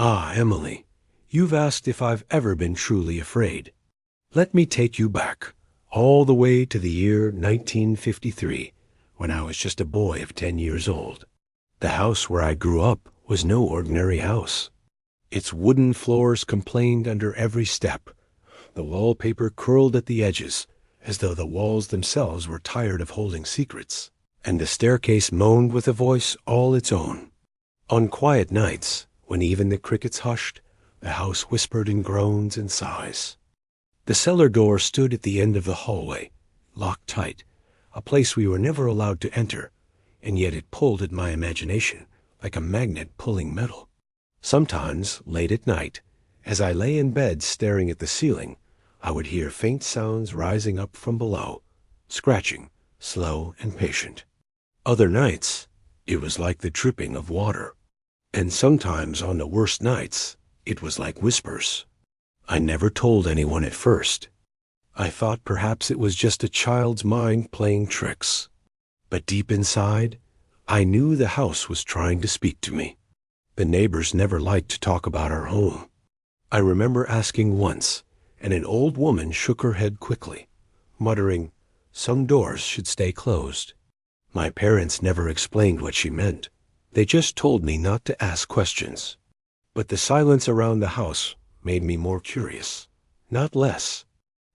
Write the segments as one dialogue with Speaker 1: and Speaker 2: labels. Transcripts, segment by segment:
Speaker 1: Ah, Emily, you've asked if I've ever been truly afraid. Let me take you back, all the way to the year 1953, when I was just a boy of 10 years old. The house where I grew up was no ordinary house. Its wooden floors complained under every step. The wallpaper curled at the edges, as though the walls themselves were tired of holding secrets, and the staircase moaned with a voice all its own. On quiet nights, when even the crickets hushed, the house whispered in groans and sighs. The cellar door stood at the end of the hallway, locked tight, a place we were never allowed to enter, and yet it pulled at my imagination like a magnet pulling metal. Sometimes, late at night, as I lay in bed staring at the ceiling, I would hear faint sounds rising up from below, scratching, slow and patient. Other nights, it was like the dripping of water. And sometimes on the worst nights, it was like whispers. I never told anyone at first. I thought perhaps it was just a child's mind playing tricks. But deep inside, I knew the house was trying to speak to me. The neighbors never liked to talk about our home. I remember asking once, and an old woman shook her head quickly, muttering, "Some doors should stay closed." My parents never explained what she meant. They just told me not to ask questions. But the silence around the house made me more curious, not less.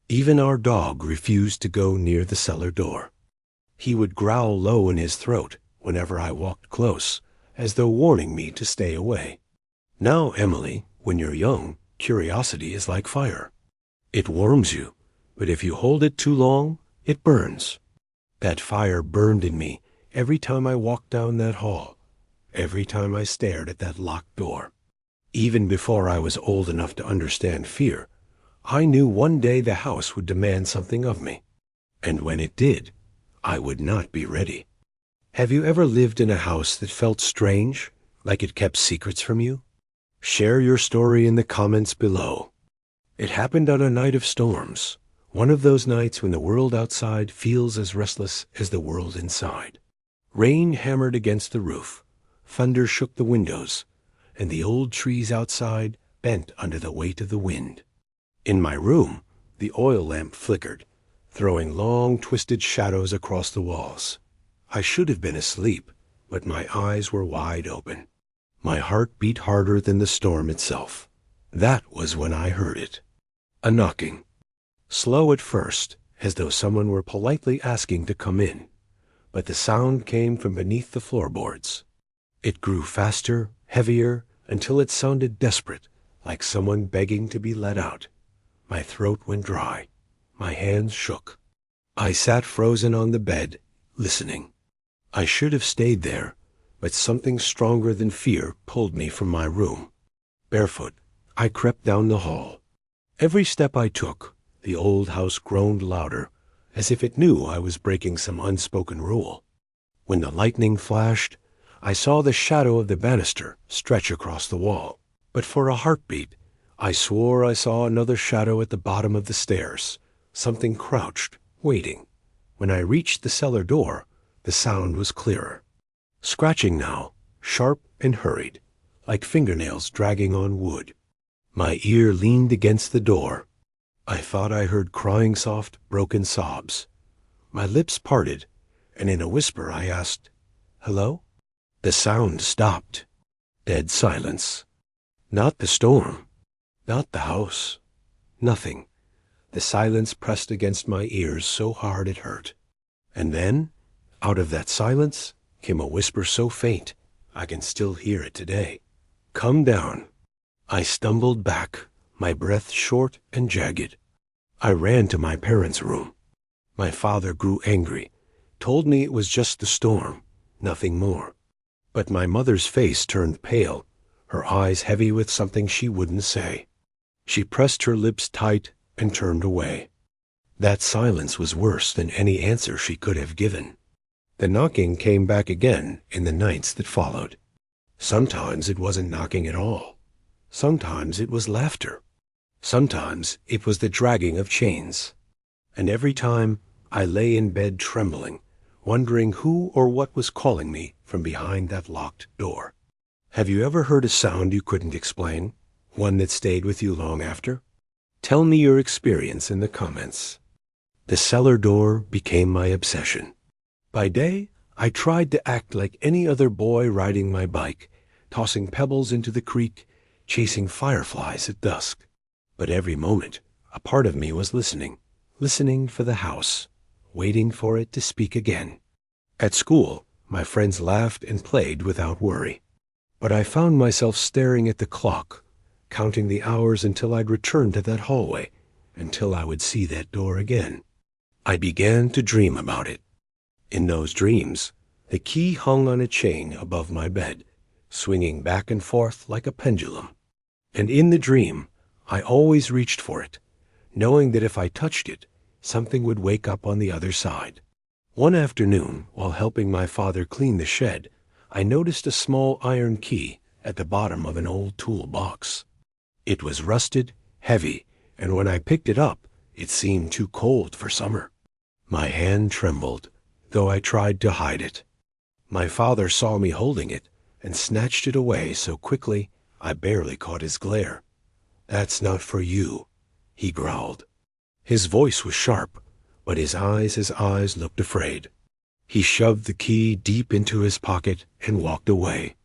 Speaker 1: Even our dog refused to go near the cellar door. He would growl low in his throat whenever I walked close, as though warning me to stay away. Now, Emily, when you're young, curiosity is like fire. It warms you, but if you hold it too long, it burns. That fire burned in me every time I walked down that hall, every time I stared at that locked door. Even before I was old enough to understand fear, I knew one day the house would demand something of me. And when it did, I would not be ready. Have you ever lived in a house that felt strange, like it kept secrets from you? Share your story in the comments below. It happened on a night of storms, one of those nights when the world outside feels as restless as the world inside. Rain hammered against the roof, thunder shook the windows, and the old trees outside bent under the weight of the wind. In my room, the oil lamp flickered, throwing long twisted shadows across the walls. I should have been asleep, but my eyes were wide open. My heart beat harder than the storm itself. That was when I heard it. A knocking. Slow at first, as though someone were politely asking to come in, but the sound came from beneath the floorboards. It grew faster, heavier, until it sounded desperate, like someone begging to be let out. My throat went dry. My hands shook. I sat frozen on the bed, listening. I should have stayed there, but something stronger than fear pulled me from my room. Barefoot, I crept down the hall. Every step I took, the old house groaned louder, as if it knew I was breaking some unspoken rule. When the lightning flashed, I saw the shadow of the banister stretch across the wall. But for a heartbeat, I swore I saw another shadow at the bottom of the stairs, something crouched, waiting. When I reached the cellar door, the sound was clearer. Scratching now, sharp and hurried, like fingernails dragging on wood. My ear leaned against the door. I thought I heard crying soft, broken sobs. My lips parted, and in a whisper I asked, "Hello?" The sound stopped. Dead silence. Not the storm. Not the house. Nothing. The silence pressed against my ears so hard it hurt. And then, out of that silence, came a whisper so faint, I can still hear it today. "Come down." I stumbled back, my breath short and jagged. I ran to my parents' room. My father grew angry, told me it was just the storm, nothing more. But my mother's face turned pale, her eyes heavy with something she wouldn't say. She pressed her lips tight and turned away. That silence was worse than any answer she could have given. The knocking came back again in the nights that followed. Sometimes it wasn't knocking at all. Sometimes it was laughter. Sometimes it was the dragging of chains. And every time I lay in bed trembling, wondering who or what was calling me from behind that locked door. Have you ever heard a sound you couldn't explain? One that stayed with you long after? Tell me your experience in the comments. The cellar door became my obsession. By day, I tried to act like any other boy riding my bike, tossing pebbles into the creek, chasing fireflies at dusk. But every moment, a part of me was listening for the house, waiting for it to speak again. At school, my friends laughed and played without worry. But I found myself staring at the clock, counting the hours until I'd return to that hallway, until I would see that door again. I began to dream about it. In those dreams, the key hung on a chain above my bed, swinging back and forth like a pendulum. And in the dream, I always reached for it, knowing that if I touched it, something would wake up on the other side. One afternoon, while helping my father clean the shed, I noticed a small iron key at the bottom of an old toolbox. It was rusted, heavy, and when I picked it up, it seemed too cold for summer. My hand trembled, though I tried to hide it. My father saw me holding it and snatched it away so quickly I barely caught his glare. "That's not for you," he growled. His voice was sharp, but his eyes looked afraid. He shoved the key deep into his pocket and walked away.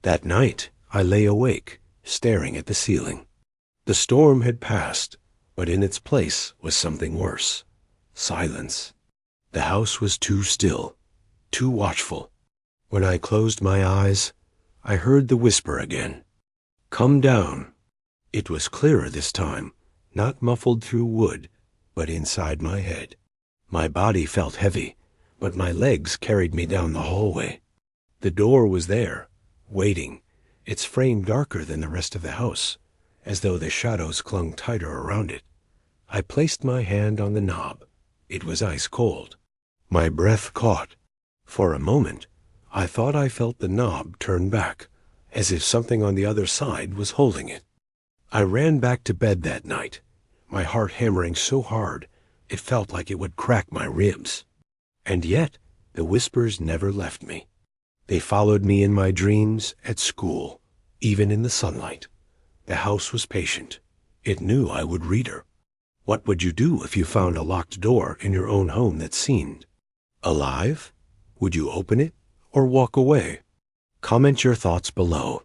Speaker 1: That night, I lay awake, staring at the ceiling. The storm had passed, but in its place was something worse. Silence. The house was too still, too watchful. When I closed my eyes, I heard the whisper again. "Come down." It was clearer this time, not muffled through wood, but inside my head. My body felt heavy, but my legs carried me down the hallway. The door was there, waiting, its frame darker than the rest of the house, as though the shadows clung tighter around it. I placed my hand on the knob. It was ice cold. My breath caught. For a moment, I thought I felt the knob turn back, as if something on the other side was holding it. I ran back to bed that night, my heart hammering so hard it felt like it would crack my ribs. And yet, the whispers never left me. They followed me in my dreams, at school, even in the sunlight. The house was patient. It knew I would read her. What would you do if you found a locked door in your own home that seemed alive? Would you open it or walk away? Comment your thoughts below.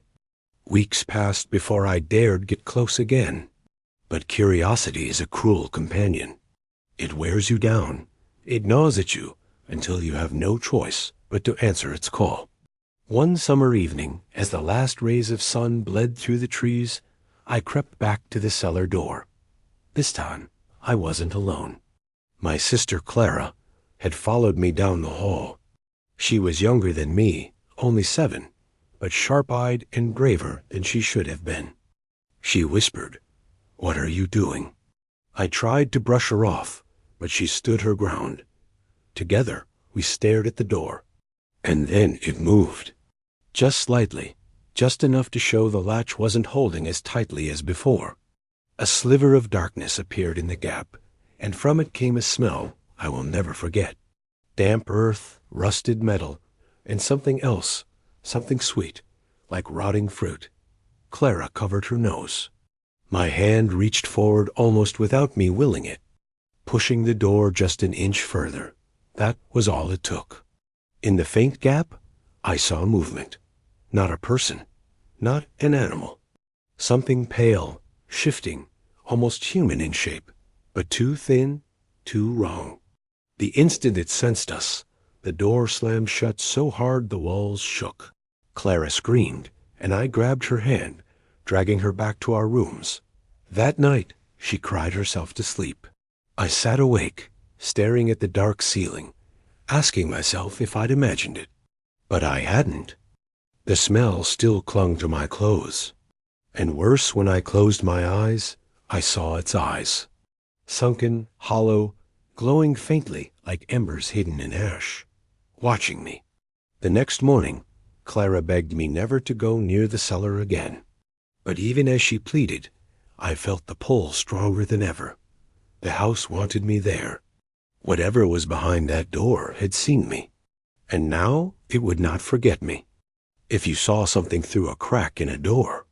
Speaker 1: Weeks passed before I dared get close again. But curiosity is a cruel companion. It wears you down. It gnaws at you until you have no choice but to answer its call. One summer evening, as the last rays of sun bled through the trees, I crept back to the cellar door. This time, I wasn't alone. My sister Clara had followed me down the hall. She was younger than me, only 7, but sharp-eyed and braver than she should have been. She whispered, "What are you doing?" I tried to brush her off, but she stood her ground. Together, we stared at the door. And then it moved. Just slightly, just enough to show the latch wasn't holding as tightly as before. A sliver of darkness appeared in the gap, and from it came a smell I will never forget. Damp earth, rusted metal, and something else, something sweet, like rotting fruit. Clara covered her nose. My hand reached forward almost without me willing it, pushing the door just an inch further. That was all it took. In the faint gap, I saw movement. Not a person, not an animal. Something pale, shifting, almost human in shape, but too thin, too wrong. The instant it sensed us, the door slammed shut so hard the walls shook. Clara screamed, and I grabbed her hand, dragging her back to our rooms. That night, she cried herself to sleep. I sat awake, staring at the dark ceiling, asking myself if I'd imagined it. But I hadn't. The smell still clung to my clothes. And worse, when I closed my eyes, I saw its eyes. Sunken, hollow, glowing faintly like embers hidden in ash, watching me. The next morning, Clara begged me never to go near the cellar again. But even as she pleaded, I felt the pull stronger than ever. The house wanted me there. Whatever was behind that door had seen me, and now it would not forget me. If you saw something through a crack in a door,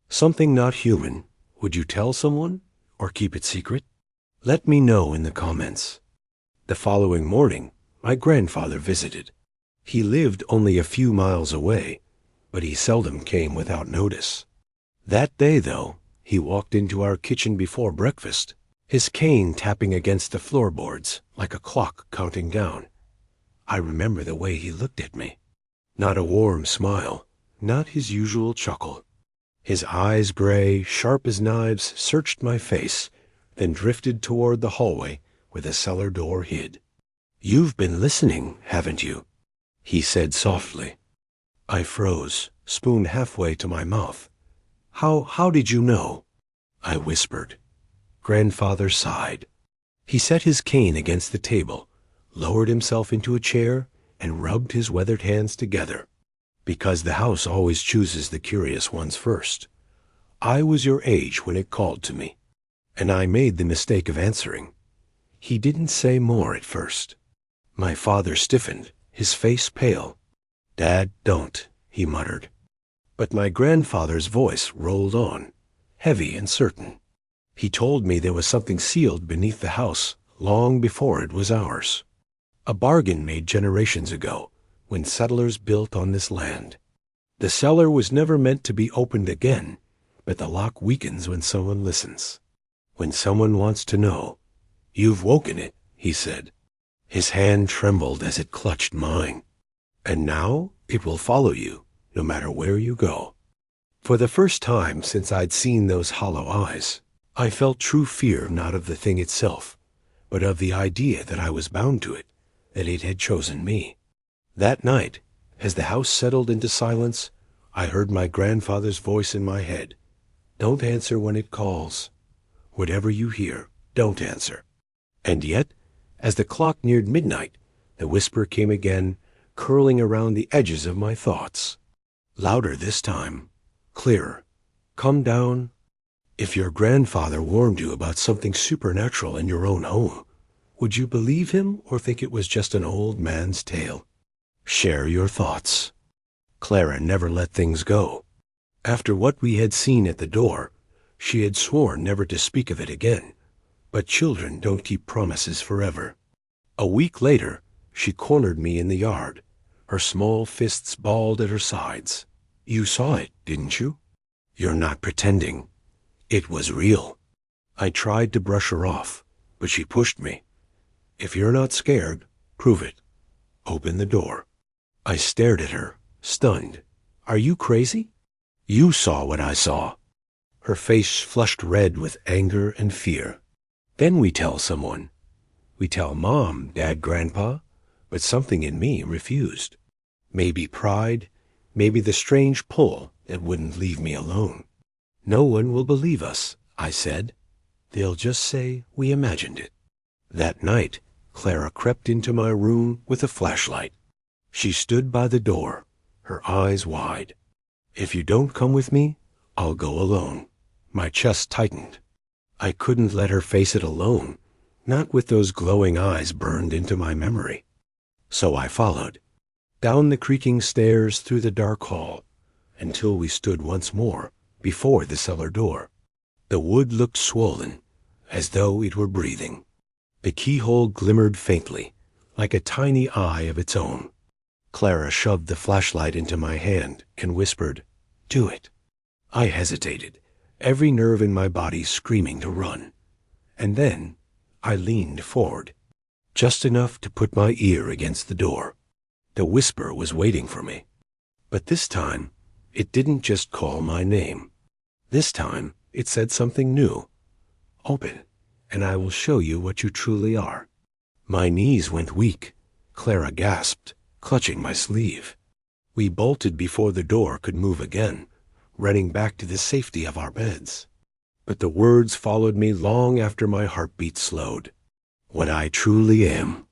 Speaker 1: something not human, would you tell someone or keep it secret? Let me know in the comments. The following morning, my grandfather visited. He lived only a few miles away, but he seldom came without notice. That day, though, he walked into our kitchen before breakfast, his cane tapping against the floorboards like a clock counting down. I remember the way he looked at me. Not a warm smile, not his usual chuckle. His eyes, gray, sharp as knives, searched my face, then drifted toward the hallway where the cellar door hid. "You've been listening, haven't you?" he said softly. I froze, spoon halfway to my mouth. How did you know?" I whispered. Grandfather sighed. He set his cane against the table, lowered himself into a chair, and rubbed his weathered hands together. "Because the house always chooses the curious ones first. I was your age when it called to me, and I made the mistake of answering." He didn't say more at first. My father stiffened, his face pale. "Dad, don't," he muttered. But my grandfather's voice rolled on, heavy and certain. He told me there was something sealed beneath the house long before it was ours. A bargain made generations ago when settlers built on this land. The cellar was never meant to be opened again, but the lock weakens when someone listens. When someone wants to know. "You've woken it," he said. His hand trembled as it clutched mine. "And now it will follow you, no matter where you go." For the first time since I'd seen those hollow eyes, I felt true fear not of the thing itself, but of the idea that I was bound to it, that it had chosen me. That night, as the house settled into silence, I heard my grandfather's voice in my head. "Don't answer when it calls. Whatever you hear, don't answer." And yet, as the clock neared midnight, the whisper came again, curling around the edges of my thoughts. Louder this time, clearer. "Come down." If your grandfather warned you about something supernatural in your own home, would you believe him or think it was just an old man's tale? Share your thoughts. Clara never let things go. After what we had seen at the door, she had sworn never to speak of it again. But children don't keep promises forever. A week later, she cornered me in the yard, her small fists balled at her sides. "You saw it, didn't you? You're not pretending. It was real." I tried to brush her off, but she pushed me. "If you're not scared, prove it. Open the door." I stared at her, stunned. "Are you crazy? You saw what I saw." Her face flushed red with anger and fear. "Then we tell someone. We tell Mom, Dad, Grandpa, but something in me refused. Maybe pride, maybe the strange pull that wouldn't leave me alone. "No one will believe us," I said. "They'll just say we imagined it." That night, Clara crept into my room with a flashlight. She stood by the door, her eyes wide. "If you don't come with me, I'll go alone." My chest tightened. I couldn't let her face it alone, not with those glowing eyes burned into my memory. So I followed, down the creaking stairs through the dark hall, until we stood once more before the cellar door. The wood looked swollen, as though it were breathing. The keyhole glimmered faintly, like a tiny eye of its own. Clara shoved the flashlight into my hand and whispered, "Do it." I hesitated, every nerve in my body screaming to run. And then I leaned forward, just enough to put my ear against the door. The whisper was waiting for me. But this time, it didn't just call my name. This time, it said something new. "Open, and I will show you what you truly are." My knees went weak. Clara gasped, clutching my sleeve. We bolted before the door could move again, running back to the safety of our beds. But the words followed me long after my heartbeat slowed. "What I truly am."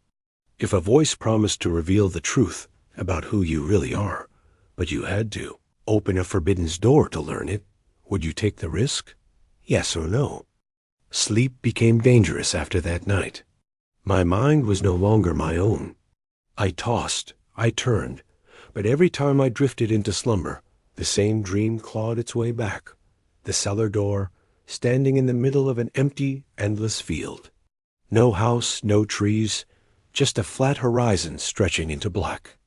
Speaker 1: If a voice promised to reveal the truth about who you really are, but you had to open a forbidden door to learn it, would you take the risk? Yes or no? Sleep became dangerous after that night. My mind was no longer my own. I tossed, I turned, But every time I drifted into slumber, the same dream clawed its way back. The cellar door, standing in the middle of an empty, endless field. No house, no trees, just a flat horizon stretching into black.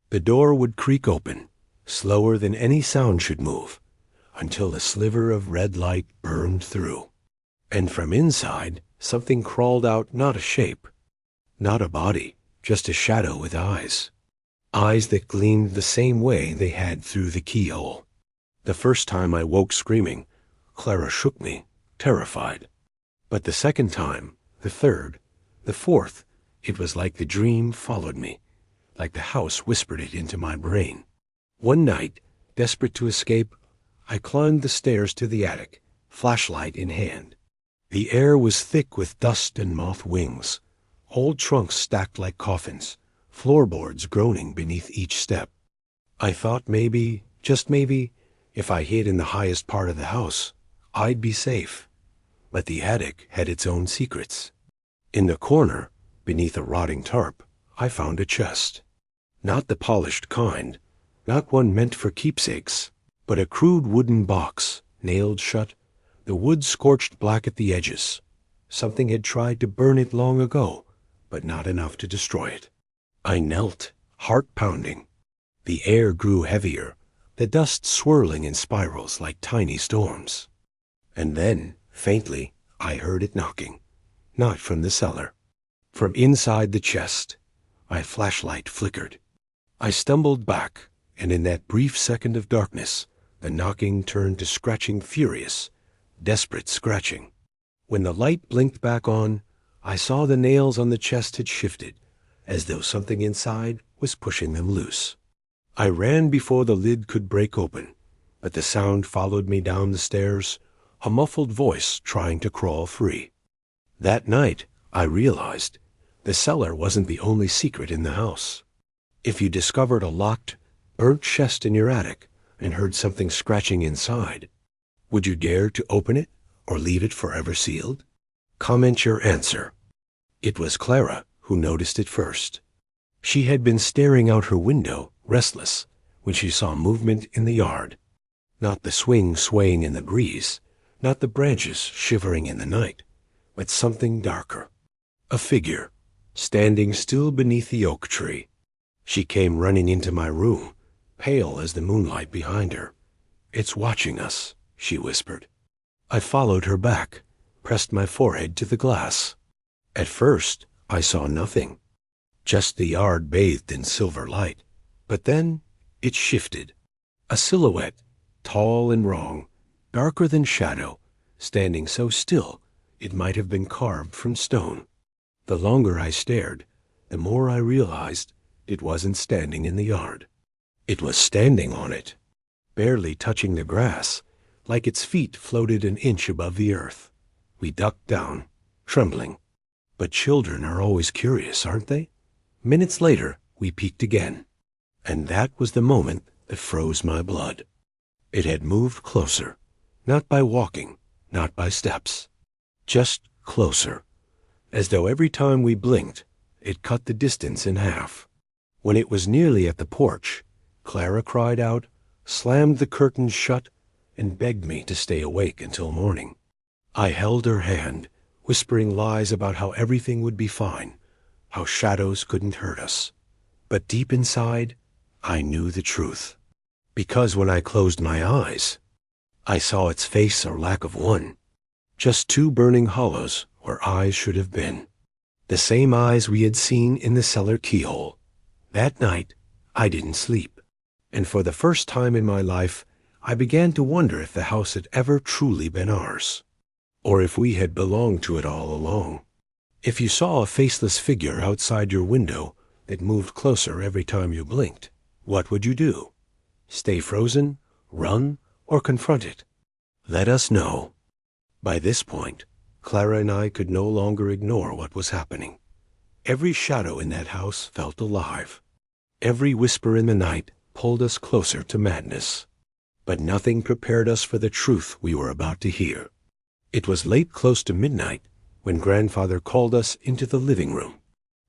Speaker 1: The door would creak open, slower than any sound should move, until a sliver of red light burned through. And from inside, something crawled out, not a shape, not a body, just a shadow with eyes. Eyes that gleamed the same way they had through the keyhole. The first time I woke screaming, Clara shook me, terrified. But the second time, the third, the fourth, it was like the dream followed me, like the house whispered it into my brain. One night, desperate to escape, I climbed the stairs to the attic, flashlight in hand. The air was thick with dust and moth wings, old trunks stacked like coffins, floorboards groaning beneath each step. I thought maybe, just maybe, if I hid in the highest part of the house, I'd be safe. But the attic had its own secrets. In the corner, beneath a rotting tarp, I found a chest. Not the polished kind, not one meant for keepsakes, but a crude wooden box, nailed shut, the wood scorched black at the edges. Something had tried to burn it long ago, but not enough to destroy it. I knelt, heart pounding. The air grew heavier, the dust swirling in spirals like tiny storms. And then, faintly, I heard it knocking, not from the cellar. From inside the chest, my flashlight flickered. I stumbled back, and in that brief second of darkness, the knocking turned to scratching, furious, desperate scratching. When the light blinked back on, I saw the nails on the chest had shifted, as though something inside was pushing them loose. I ran before the lid could break open, but the sound followed me down the stairs, a muffled voice trying to crawl free. That night, I realized, the cellar wasn't the only secret in the house. If you discovered a locked, burnt chest in your attic and heard something scratching inside, would you dare to open it or leave it forever sealed? Comment your answer. It was Clara who noticed it first. She had been staring out her window, restless, when she saw movement in the yard. Not the swing swaying in the breeze, not the branches shivering in the night, but something darker. A figure, standing still beneath the oak tree. She came running into my room, pale as the moonlight behind her. "It's watching us," she whispered. I followed her back, pressed my forehead to the glass. At first, I saw nothing, just the yard bathed in silver light. But then it shifted. A silhouette, tall and wrong, darker than shadow, standing so still it might have been carved from stone. The longer I stared, the more I realized it wasn't standing in the yard. It was standing on it, barely touching the grass, like its feet floated an inch above the earth. We ducked down, trembling. But children are always curious, aren't they? Minutes later, we peeked again. And that was the moment that froze my blood. It had moved closer, not by walking, not by steps, just closer, as though every time we blinked, it cut the distance in half. When it was nearly at the porch, Clara cried out, slammed the curtains shut, and begged me to stay awake until morning. I held her hand, whispering lies about how everything would be fine, how shadows couldn't hurt us. But deep inside, I knew the truth. Because when I closed my eyes, I saw its face or lack of one. Just two burning hollows where eyes should have been. The same eyes we had seen in the cellar keyhole. That night, I didn't sleep. And for the first time in my life, I began to wonder if the house had ever truly been ours. Or if we had belonged to it all along. If you saw a faceless figure outside your window that moved closer every time you blinked, what would you do? Stay frozen, run, or confront it? Let us know. By this point, Clara and I could no longer ignore what was happening. Every shadow in that house felt alive. Every whisper in the night pulled us closer to madness. But nothing prepared us for the truth we were about to hear. It was late, close to midnight, when Grandfather called us into the living room.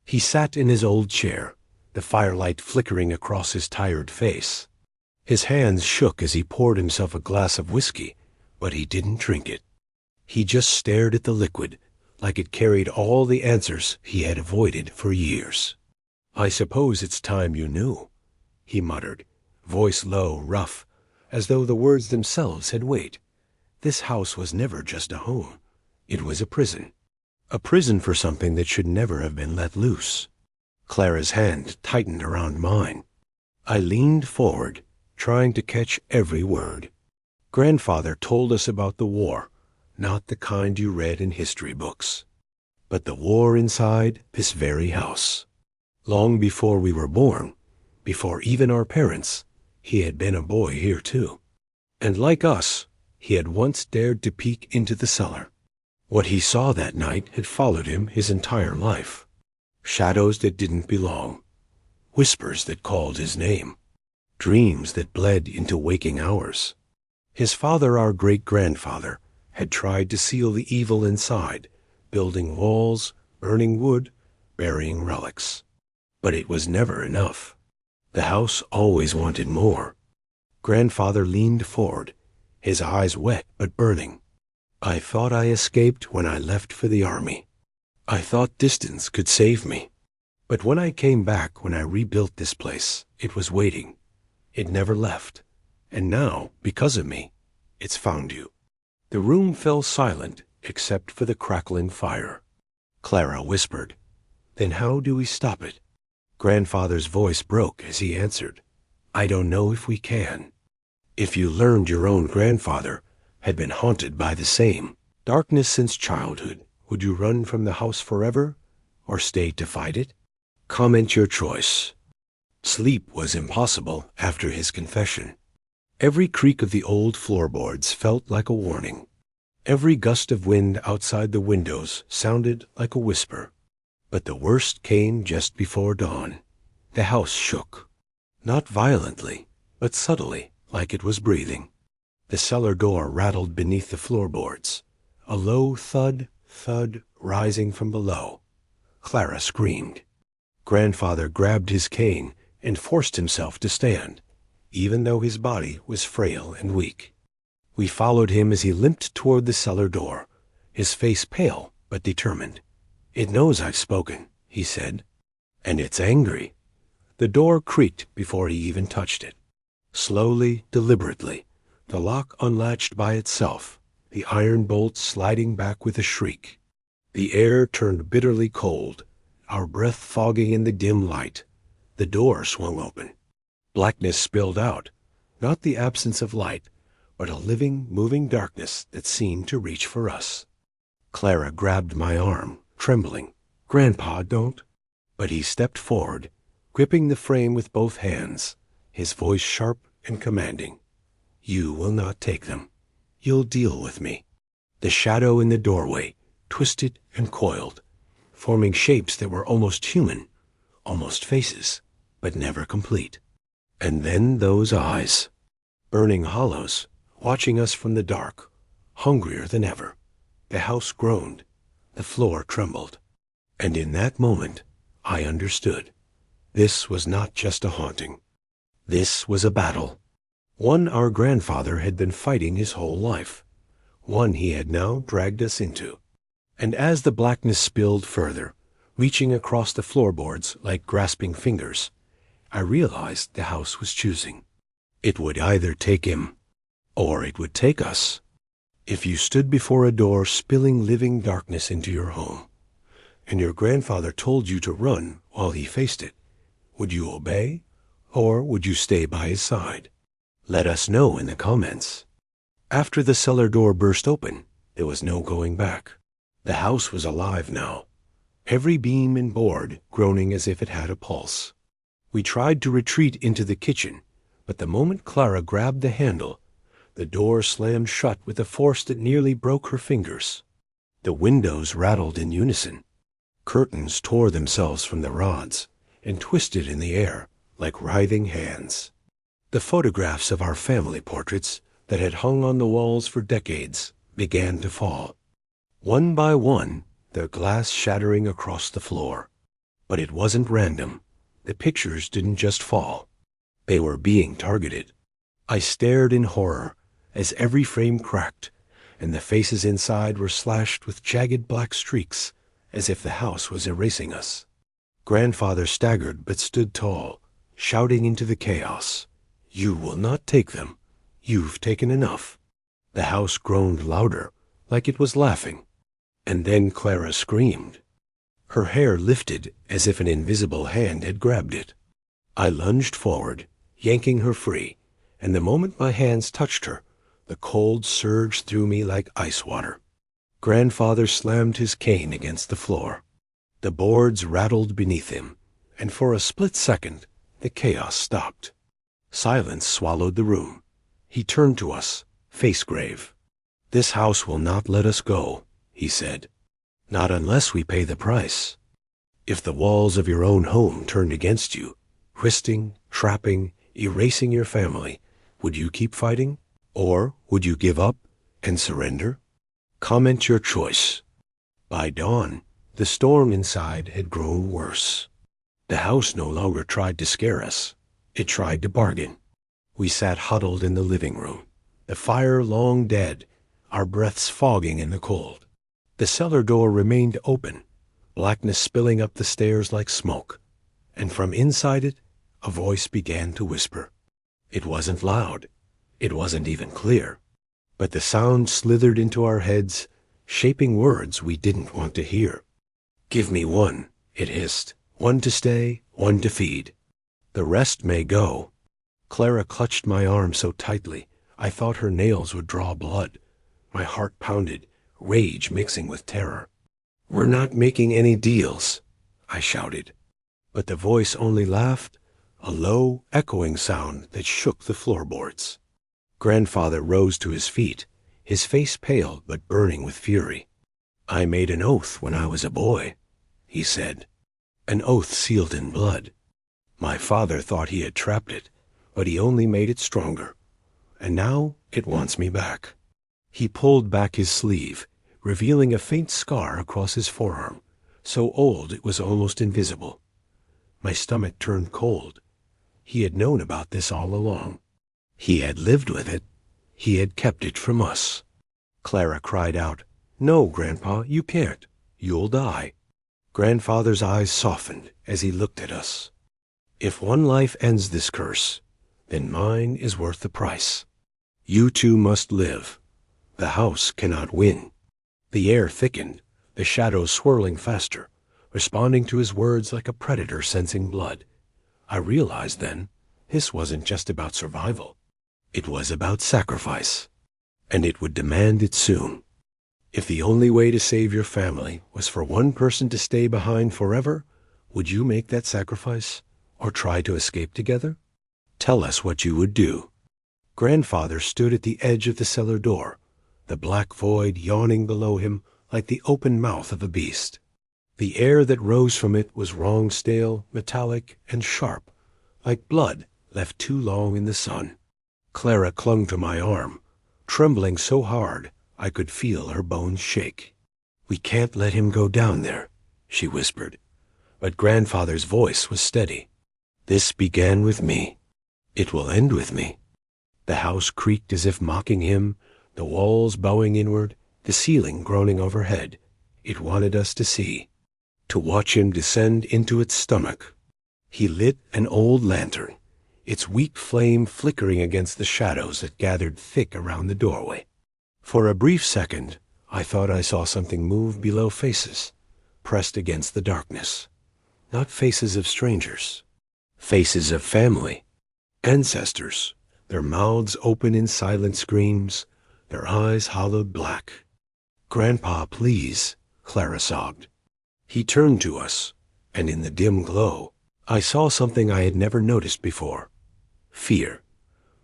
Speaker 1: He sat in his old chair, the firelight flickering across his tired face. His hands shook as he poured himself a glass of whiskey, but he didn't drink it. He just stared at the liquid, like it carried all the answers he had avoided for years. "I suppose it's time you knew," he muttered, voice low, rough, as though the words themselves had weight. "This house was never just a home. It was a prison. A prison for something that should never have been let loose." Clara's hand tightened around mine. I leaned forward, trying to catch every word. "Grandfather told us about the war, not the kind you read in history books, but the war inside this very house. Long before we were born, before even our parents, he had been a boy here too. And like us, he had once dared to peek into the cellar. What he saw that night had followed him his entire life. Shadows that didn't belong, whispers that called his name, dreams that bled into waking hours. His father, our great-grandfather, had tried to seal the evil inside, building walls, burning wood, burying relics. But it was never enough. The house always wanted more." Grandfather leaned forward, his eyes wet but burning. "I thought I escaped when I left for the army. I thought distance could save me. But when I came back, when I rebuilt this place, it was waiting. It never left. And now, because of me, it's found you." The room fell silent except for the crackling fire. Clara whispered, "Then how do we stop it?" Grandfather's voice broke as he answered, "I don't know if we can. If you learned your own grandfather had been haunted by the same darkness since childhood, would you run from the house forever or stay to fight it? Comment your choice." Sleep was impossible after his confession. Every creak of the old floorboards felt like a warning. Every gust of wind outside the windows sounded like a whisper. But the worst came just before dawn. The house shook. Not violently, but subtly, like it was breathing. The cellar door rattled beneath the floorboards, a low thud, thud rising from below. Clara screamed. Grandfather grabbed his cane and forced himself to stand, even though his body was frail and weak. We followed him as he limped toward the cellar door, his face pale but determined. "It knows I've spoken," he said, "and it's angry." The door creaked before he even touched it. Slowly, deliberately, the lock unlatched by itself, the iron bolt sliding back with a shriek. The air turned bitterly cold, our breath foggy in the dim light. The door swung open. Blackness spilled out, not the absence of light, but a living, moving darkness that seemed to reach for us. Clara grabbed my arm, trembling. "Grandpa, don't." But he stepped forward, gripping the frame with both hands, his voice sharp and commanding. "You will not take them. You'll deal with me." The shadow in the doorway twisted and coiled, forming shapes that were almost human, almost faces, but never complete. And then those eyes, burning hollows, watching us from the dark, hungrier than ever. The house groaned. The floor trembled. And in that moment, I understood. This was not just a haunting. This was a battle. One our grandfather had been fighting his whole life. One he had now dragged us into. And as the blackness spilled further, reaching across the floorboards like grasping fingers, I realized the house was choosing. It would either take him, or it would take us. If you stood before a door spilling living darkness into your home, and your grandfather told you to run while he faced it, would you obey, or would you stay by his side? Let us know in the comments. After the cellar door burst open, there was no going back. The house was alive now, every beam and board groaning as if it had a pulse. We tried to retreat into the kitchen, but the moment Clara grabbed the handle, the door slammed shut with a force that nearly broke her fingers. The windows rattled in unison. Curtains tore themselves from the rods and twisted in the air like writhing hands. The photographs of our family portraits that had hung on the walls for decades began to fall. One by one, their glass shattering across the floor. But it wasn't random. The pictures didn't just fall. They were being targeted. I stared in horror as every frame cracked, and the faces inside were slashed with jagged black streaks, as if the house was erasing us. Grandfather staggered but stood tall, shouting into the chaos, "You will not take them. You've taken enough." The house groaned louder, like it was laughing. And then Clara screamed. Her hair lifted as if an invisible hand had grabbed it. I lunged forward, yanking her free, and the moment my hands touched her, the cold surged through me like ice water. Grandfather slammed his cane against the floor. The boards rattled beneath him, and for a split second, the chaos stopped. Silence swallowed the room. He turned to us, face grave. "This house will not let us go," he said. "Not unless we pay the price. If the walls of your own home turned against you, twisting, trapping, erasing your family, would you keep fighting? Or would you give up and surrender? Comment your choice." By dawn, the storm inside had grown worse. The house no longer tried to scare us. It tried to bargain. We sat huddled in the living room, the fire long dead, our breaths fogging in the cold. The cellar door remained open, blackness spilling up the stairs like smoke, and from inside it, a voice began to whisper. It wasn't loud. It wasn't even clear. But the sound slithered into our heads, shaping words we didn't want to hear. "Give me one," it hissed. "One to stay, one to feed. The rest may go." Clara clutched my arm so tightly, I thought her nails would draw blood. My heart pounded, rage mixing with terror. "We're not making any deals," I shouted. But the voice only laughed, a low, echoing sound that shook the floorboards. Grandfather rose to his feet, his face pale but burning with fury. "I made an oath when I was a boy," he said. "An oath sealed in blood. My father thought he had trapped it, but he only made it stronger. And now it wants me back." He pulled back his sleeve, revealing a faint scar across his forearm, so old it was almost invisible. My stomach turned cold. He had known about this all along. He had lived with it. He had kept it from us. Clara cried out, "No, Grandpa, you can't. You'll die." Grandfather's eyes softened as he looked at us. "If one life ends this curse, then mine is worth the price. You two must live. The house cannot win." The air thickened, the shadows swirling faster, responding to his words like a predator sensing blood. I realized then, this wasn't just about survival. It was about sacrifice, and it would demand it soon. If the only way to save your family was for one person to stay behind forever, would you make that sacrifice, or try to escape together? Tell us what you would do. Grandfather stood at the edge of the cellar door, the black void yawning below him like the open mouth of a beast. The air that rose from it was wrong stale, metallic, and sharp, like blood left too long in the sun. Clara clung to my arm, trembling so hard I could feel her bones shake. "We can't let him go down there," she whispered. But Grandfather's voice was steady. "This began with me. It will end with me." The house creaked as if mocking him, the walls bowing inward, the ceiling groaning overhead. It wanted us to see, to watch him descend into its stomach. He lit an old lantern, its weak flame flickering against the shadows that gathered thick around the doorway. For a brief second, I thought I saw something move below faces, pressed against the darkness. Not faces of strangers, faces of family, ancestors, their mouths open in silent screams, their eyes hollowed black. "Grandpa, please," Clara sobbed. He turned to us, and in the dim glow, I saw something I had never noticed before. Fear.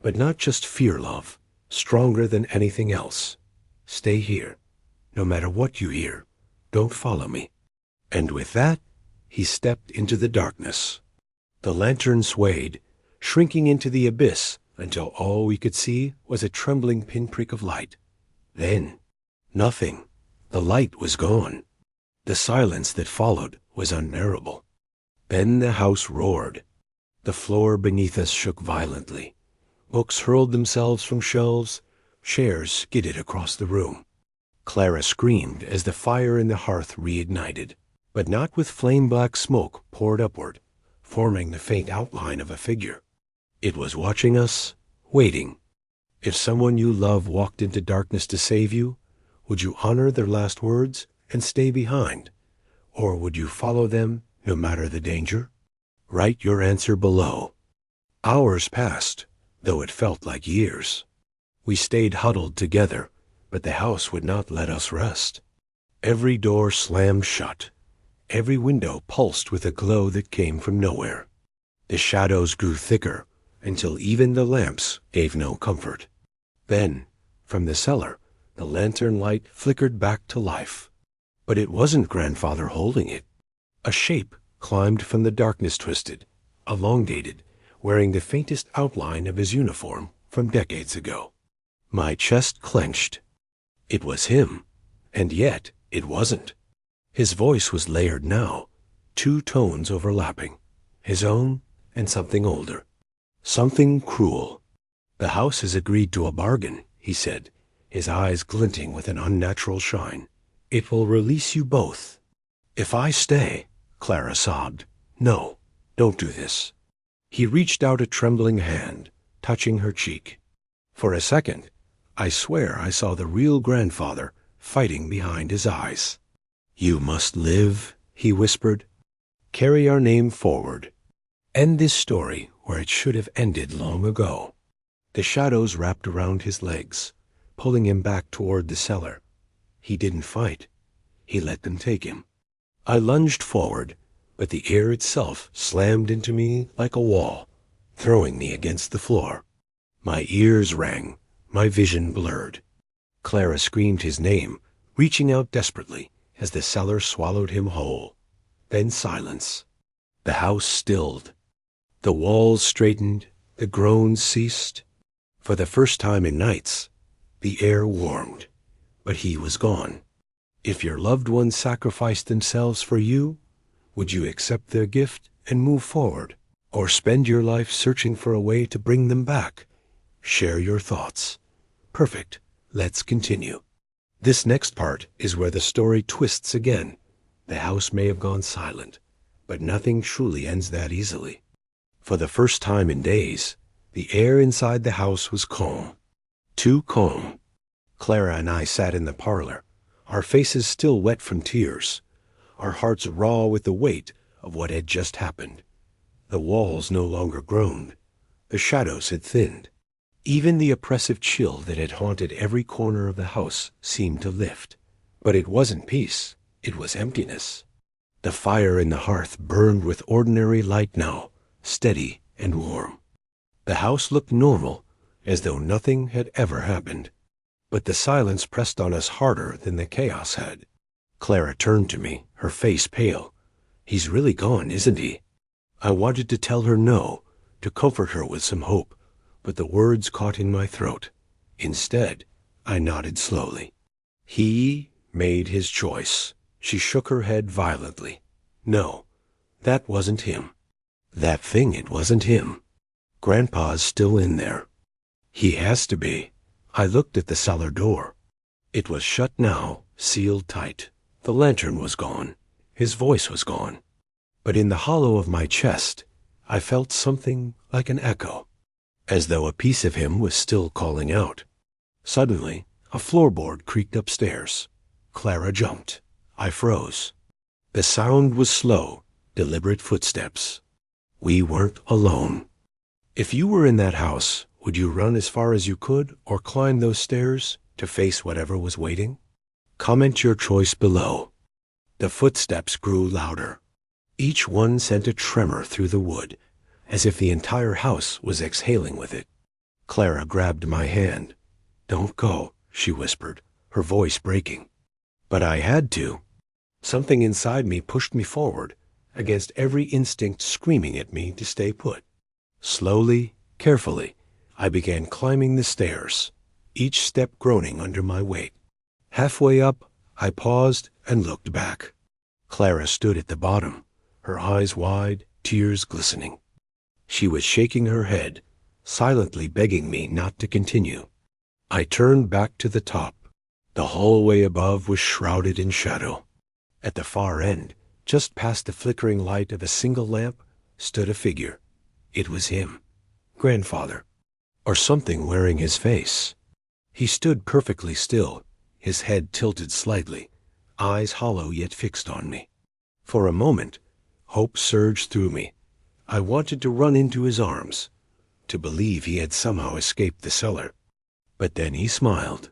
Speaker 1: But not just fear, love, stronger than anything else. "Stay here. No matter what you hear, don't follow me." And with that, he stepped into the darkness. The lantern swayed, shrinking into the abyss until all we could see was a trembling pinprick of light. Then, nothing. The light was gone. The silence that followed was unbearable. Then the house roared. The floor beneath us shook violently. Books hurled themselves from shelves. Chairs skidded across the room. Clara screamed as the fire in the hearth reignited, but not with flame-black smoke poured upward, forming the faint outline of a figure. It was watching us, waiting. If someone you love walked into darkness to save you, would you honor their last words and stay behind? Or would you follow them no matter the danger? Write your answer below. Hours passed, though it felt like years. We stayed huddled together, but the house would not let us rest. Every door slammed shut. Every window pulsed with a glow that came from nowhere. The shadows grew thicker until even the lamps gave no comfort. Then, from the cellar, the lantern light flickered back to life. But it wasn't Grandfather holding it. A shape climbed from the darkness, twisted, elongated, wearing the faintest outline of his uniform from decades ago. My chest clenched. It was him, and yet it wasn't. His voice was layered now, two tones overlapping, his own and something older, something cruel. "The house has agreed to a bargain," he said, his eyes glinting with an unnatural shine. "It will release you both." "If I stay," Clara sobbed. "No, don't do this." He reached out a trembling hand, touching her cheek. For a second, I swear I saw the real grandfather fighting behind his eyes. "You must live," he whispered. "Carry our name forward. End this story where it should have ended long ago." The shadows wrapped around his legs, pulling him back toward the cellar. He didn't fight. He let them take him. I lunged forward, but the air itself slammed into me like a wall, throwing me against the floor. My ears rang, my vision blurred. Clara screamed his name, reaching out desperately as the cellar swallowed him whole. Then silence. The house stilled. The walls straightened, the groans ceased. For the first time in nights, the air warmed, but he was gone. If your loved ones sacrificed themselves for you, would you accept their gift and move forward, or spend your life searching for a way to bring them back? Share your thoughts. Perfect. Let's continue. This next part is where the story twists again. The house may have gone silent, but nothing truly ends that easily. For the first time in days, the air inside the house was calm. Too calm. Clara and I sat in the parlor, our faces still wet from tears, our hearts raw with the weight of what had just happened. The walls no longer groaned. The shadows had thinned. Even the oppressive chill that had haunted every corner of the house seemed to lift. But it wasn't peace. It was emptiness. The fire in the hearth burned with ordinary light now, steady and warm. The house looked normal, as though nothing had ever happened. But the silence pressed on us harder than the chaos had. Clara turned to me, her face pale. "He's really gone, isn't he?" I wanted to tell her no, to comfort her with some hope, but the words caught in my throat. Instead, I nodded slowly. "He made his choice." She shook her head violently. "No, that wasn't him. That thing, it wasn't him. Grandpa's still in there. He has to be." I looked at the cellar door. It was shut now, sealed tight. The lantern was gone. His voice was gone. But in the hollow of my chest, I felt something like an echo, as though a piece of him was still calling out. Suddenly, a floorboard creaked upstairs. Clara jumped. I froze. The sound was slow, deliberate footsteps. We weren't alone. If you were in that house, would you run as far as you could or climb those stairs to face whatever was waiting? Comment your choice below. The footsteps grew louder. Each one sent a tremor through the wood, as if the entire house was exhaling with it. Clara grabbed my hand. "Don't go," she whispered, her voice breaking. But I had to. Something inside me pushed me forward, against every instinct screaming at me to stay put. Slowly, carefully, I began climbing the stairs, each step groaning under my weight. Halfway up, I paused and looked back. Clara stood at the bottom, her eyes wide, tears glistening. She was shaking her head, silently begging me not to continue. I turned back to the top. The hallway above was shrouded in shadow. At the far end, just past the flickering light of a single lamp, stood a figure. It was him, Grandfather, or something wearing his face. He stood perfectly still, his head tilted slightly, eyes hollow yet fixed on me. For a moment, hope surged through me. I wanted to run into his arms, to believe he had somehow escaped the cellar. But then he smiled,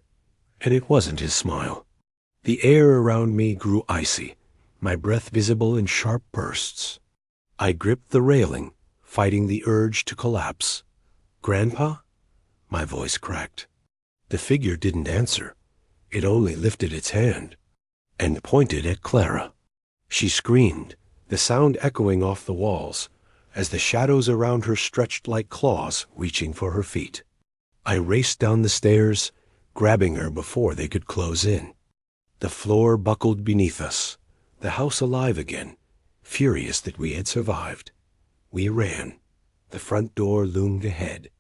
Speaker 1: and it wasn't his smile. The air around me grew icy, my breath visible in sharp bursts. I gripped the railing, fighting the urge to collapse. "Grandpa?" My voice cracked. The figure didn't answer. It only lifted its hand and pointed at Clara. She screamed, the sound echoing off the walls, as the shadows around her stretched like claws reaching for her feet. I raced down the stairs, grabbing her before they could close in. The floor buckled beneath us, the house alive again, furious that we had survived. We ran. The front door loomed ahead.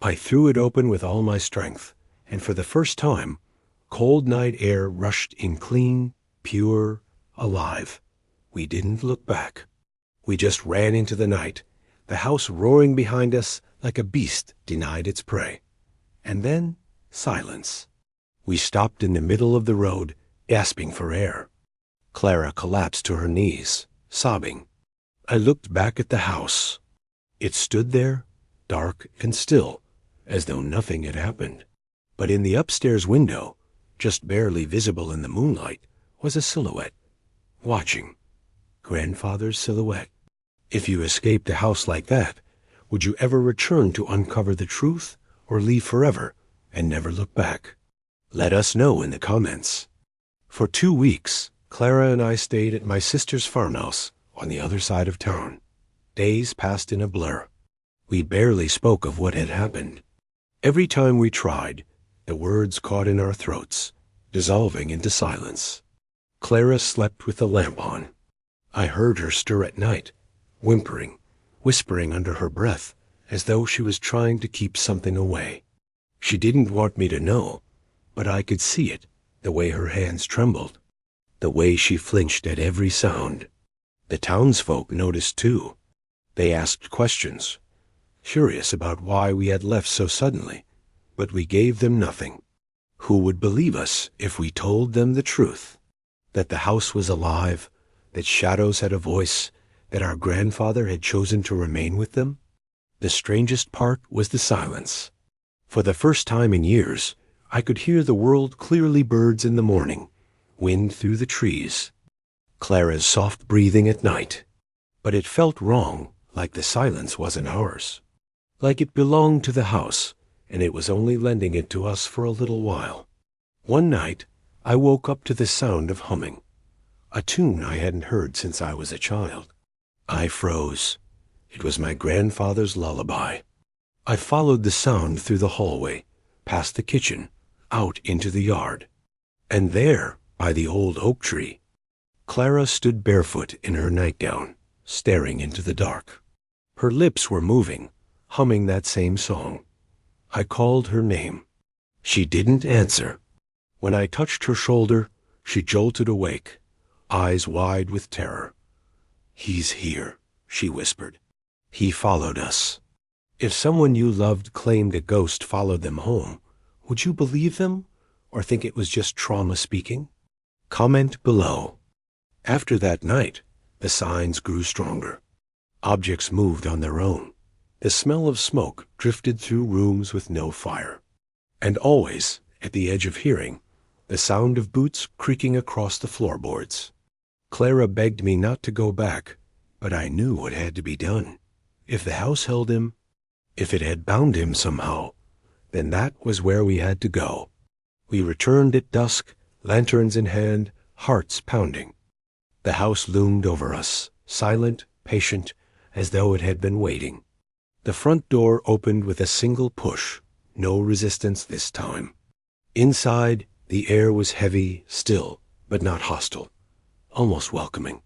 Speaker 1: I threw it open with all my strength, and for the first time, cold night air rushed in clean, pure, alive. We didn't look back. We just ran into the night, the house roaring behind us like a beast denied its prey. And then, silence. We stopped in the middle of the road, gasping for air. Clara collapsed to her knees, sobbing. I looked back at the house. It stood there, dark and still, as though nothing had happened. But in the upstairs window, just barely visible in the moonlight, was a silhouette, watching. Grandfather's silhouette. If you escaped a house like that, would you ever return to uncover the truth, or leave forever and never look back? Let us know in the comments. For 2 weeks, Clara and I stayed at my sister's farmhouse on the other side of town. Days passed in a blur. We barely spoke of what had happened. Every time we tried, the words caught in our throats, dissolving into silence. Clara slept with the lamp on. I heard her stir at night, whimpering, whispering under her breath, as though she was trying to keep something away. She didn't want me to know, but I could see it, the way her hands trembled, the way she flinched at every sound. The townsfolk noticed too. They asked questions, curious about why we had left so suddenly, but we gave them nothing. Who would believe us if we told them the truth? That the house was alive, that shadows had a voice, that our grandfather had chosen to remain with them? The strangest part was the silence. For the first time in years, I could hear the world clearly, birds in the morning, wind through the trees, Clara's soft breathing at night. But it felt wrong, like the silence wasn't ours. Like it belonged to the house, and it was only lending it to us for a little while. One night, I woke up to the sound of humming, a tune I hadn't heard since I was a child. I froze. It was my grandfather's lullaby. I followed the sound through the hallway, past the kitchen, out into the yard. And there, by the old oak tree, Clara stood barefoot in her nightgown, staring into the dark. Her lips were moving, humming that same song. I called her name. She didn't answer. When I touched her shoulder, she jolted awake, eyes wide with terror. "He's here," she whispered. "He followed us." If someone you loved claimed a ghost followed them home, would you believe them, or think it was just trauma speaking? Comment below. After that night, the signs grew stronger. Objects moved on their own. The smell of smoke drifted through rooms with no fire. And always, at the edge of hearing, the sound of boots creaking across the floorboards. Clara begged me not to go back, but I knew what had to be done. If the house held him, if it had bound him somehow, then that was where we had to go. We returned at dusk, lanterns in hand, hearts pounding. The house loomed over us, silent, patient, as though it had been waiting. The front door opened with a single push, no resistance this time. Inside, the air was heavy, still, but not hostile, almost welcoming.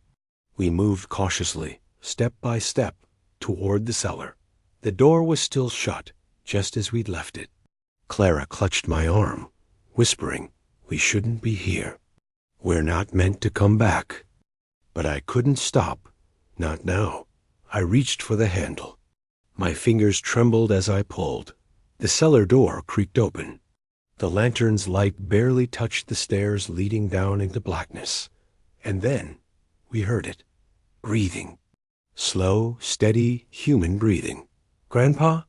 Speaker 1: We moved cautiously, step by step, toward the cellar. The door was still shut, just as we'd left it. Clara clutched my arm, whispering, "We shouldn't be here. We're not meant to come back." But I couldn't stop. Not now. I reached for the handle. My fingers trembled as I pulled. The cellar door creaked open. The lantern's light barely touched the stairs leading down into blackness. And then we heard it. Breathing. Slow, steady, human breathing. "Grandpa?"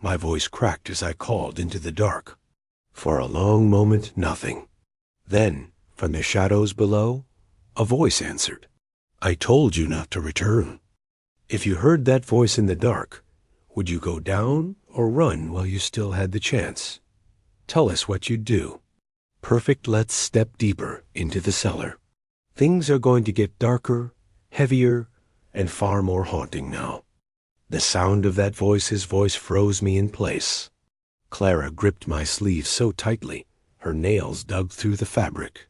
Speaker 1: My voice cracked as I called into the dark. For a long moment, nothing. Then, from the shadows below, a voice answered. "I told you not to return." If you heard that voice in the dark, would you go down or run while you still had the chance? Tell us what you'd do. Perfect, let's step deeper into the cellar. Things are going to get darker, heavier, and far more haunting now. The sound of that voice's voice froze me in place. Clara gripped my sleeve so tightly, her nails dug through the fabric.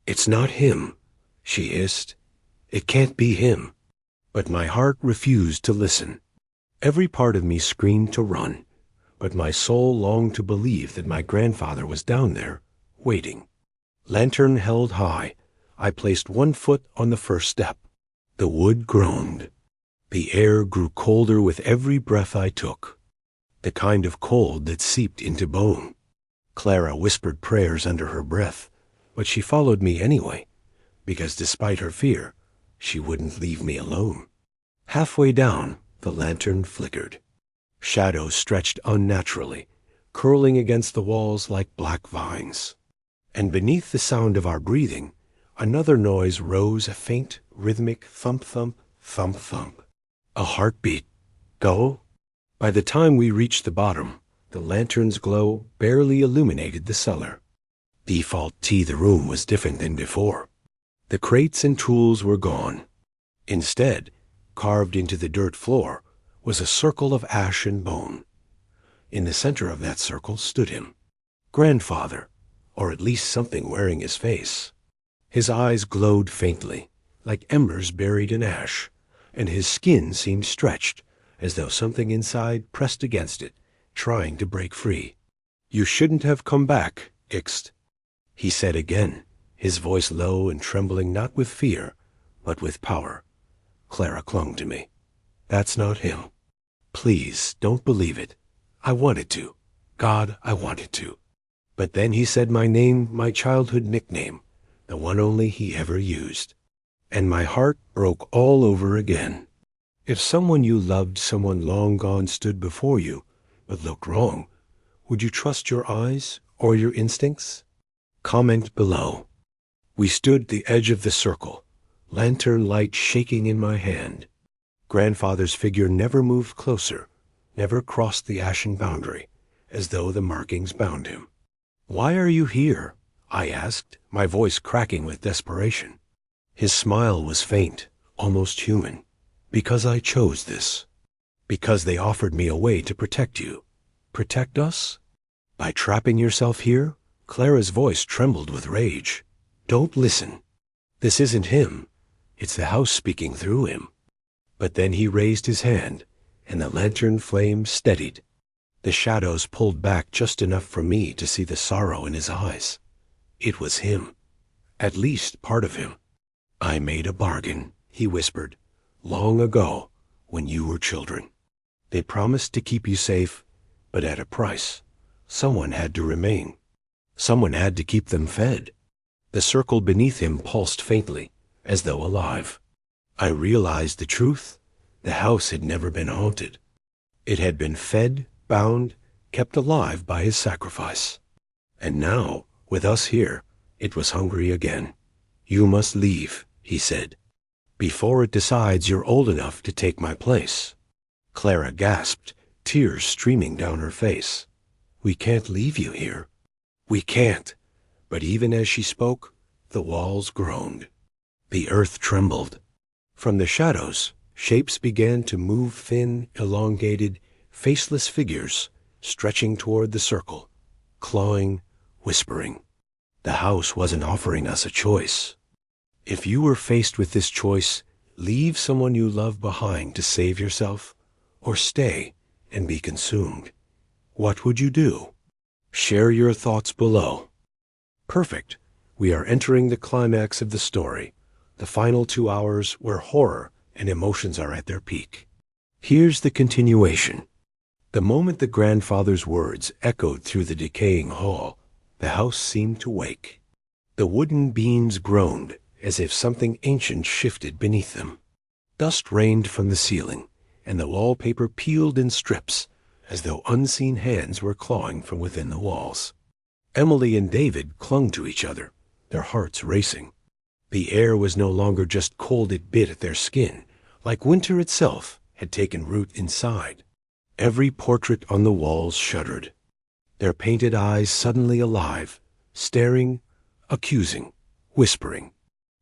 Speaker 1: "It's not him," she hissed. "It can't be him." But my heart refused to listen. Every part of me screamed to run, but my soul longed to believe that my grandfather was down there, waiting. Lantern held high, I placed one foot on the first step. The wood groaned. The air grew colder with every breath I took, the kind of cold that seeped into bone. Clara whispered prayers under her breath, but she followed me anyway, because despite her fear, she wouldn't leave me alone. Halfway down, the lantern flickered. Shadows stretched unnaturally, curling against the walls like black vines. And beneath the sound of our breathing, another noise rose, a faint, rhythmic thump-thump, thump-thump. A heartbeat. Go? By the time we reached the bottom, the lantern's glow barely illuminated the cellar. Default T, the room was different than before. The crates and tools were gone. Instead, carved into the dirt floor, was a circle of ash and bone. In the center of that circle stood him. Grandfather, or at least something wearing his face. His eyes glowed faintly, like embers buried in ash, and his skin seemed stretched, as though something inside pressed against it, trying to break free. "You shouldn't have come back, Ixt," he said again, his voice low and trembling not with fear, but with power. Clara clung to me. "That's not him. Please, don't believe it. I wanted to. God, I wanted to." But then he said my name, my childhood nickname, the one only he ever used. And my heart broke all over again. If someone you loved, someone long gone, stood before you, but looked wrong, would you trust your eyes or your instincts? Comment below. We stood at the edge of the circle, lantern light shaking in my hand. Grandfather's figure never moved closer, never crossed the ashen boundary, as though the markings bound him. "Why are you here?" I asked, my voice cracking with desperation. His smile was faint, almost human. "Because I chose this. Because they offered me a way to protect you. Protect us? By trapping yourself here?" Clara's voice trembled with rage. "Don't listen. This isn't him. It's the house speaking through him." But then he raised his hand, and the lantern flame steadied. The shadows pulled back just enough for me to see the sorrow in his eyes. It was him. At least part of him. "I made a bargain," he whispered, "long ago, when you were children. They promised to keep you safe, but at a price. Someone had to remain. Someone had to keep them fed." The circle beneath him pulsed faintly, as though alive. I realized the truth. The house had never been haunted. It had been fed, bound, kept alive by his sacrifice. And now, with us here, it was hungry again. "You must leave," he said, "before it decides you're old enough to take my place." Clara gasped, tears streaming down her face. "We can't leave you here." "We can't." But even as she spoke, the walls groaned. The earth trembled. From the shadows, shapes began to move, thin, elongated, faceless figures, stretching toward the circle, clawing, whispering. The house wasn't offering us a choice. If you were faced with this choice, Leave someone you love behind to save yourself, or stay and be consumed? What would you do? Share your thoughts below. Perfect. We are entering the climax of the story, the final 2 hours where horror and emotions are at their peak. Here's the continuation. The moment the grandfather's words echoed through the decaying hall, the house seemed to wake. The wooden beams groaned as if something ancient shifted beneath them. Dust rained from the ceiling, and the wallpaper peeled in strips, as though unseen hands were clawing from within the walls. Emily and David clung to each other, their hearts racing. The air was no longer just cold, it bit at their skin, like winter itself had taken root inside. Every portrait on the walls shuddered, their painted eyes suddenly alive, staring, accusing, whispering.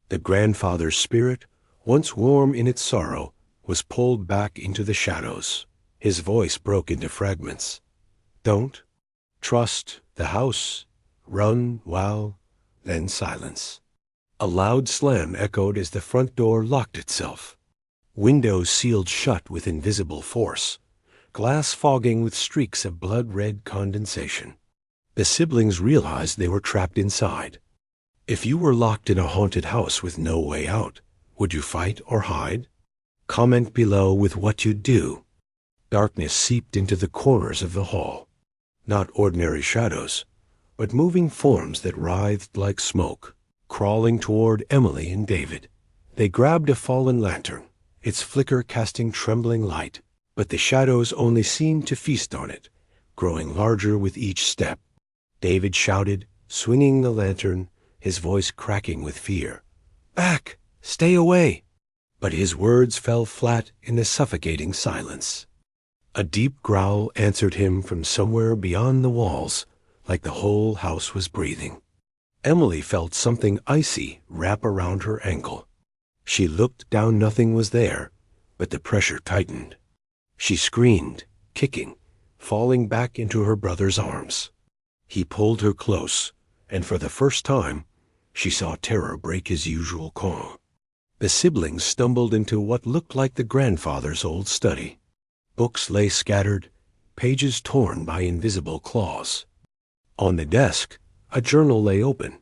Speaker 1: The grandfather's spirit, once warm in its sorrow, was pulled back into the shadows. His voice broke into fragments. Don't. Trust the house. Run while. Then silence. A loud slam echoed as the front door locked itself. Windows sealed shut with invisible force, glass fogging with streaks of blood-red condensation. The siblings realized they were trapped inside. If you were locked in a haunted house with no way out, would you fight or hide? Comment below with what you'd do. Darkness seeped into the corners of the hall. Not ordinary shadows, but moving forms that writhed like smoke, crawling toward Emily and David. They grabbed a fallen lantern, its flicker casting trembling light, but the shadows only seemed to feast on it, growing larger with each step. David shouted, swinging the lantern, his voice cracking with fear. "Back! Stay away!" But his words fell flat in the suffocating silence. A deep growl answered him from somewhere beyond the walls, like the whole house was breathing. Emily felt something icy wrap around her ankle. She looked down, nothing was there, but the pressure tightened. She screamed, kicking, falling back into her brother's arms. He pulled her close, and for the first time, she saw terror break his usual calm. The siblings stumbled into what looked like the grandfather's old study. Books lay scattered, pages torn by invisible claws. On the desk, a journal lay open,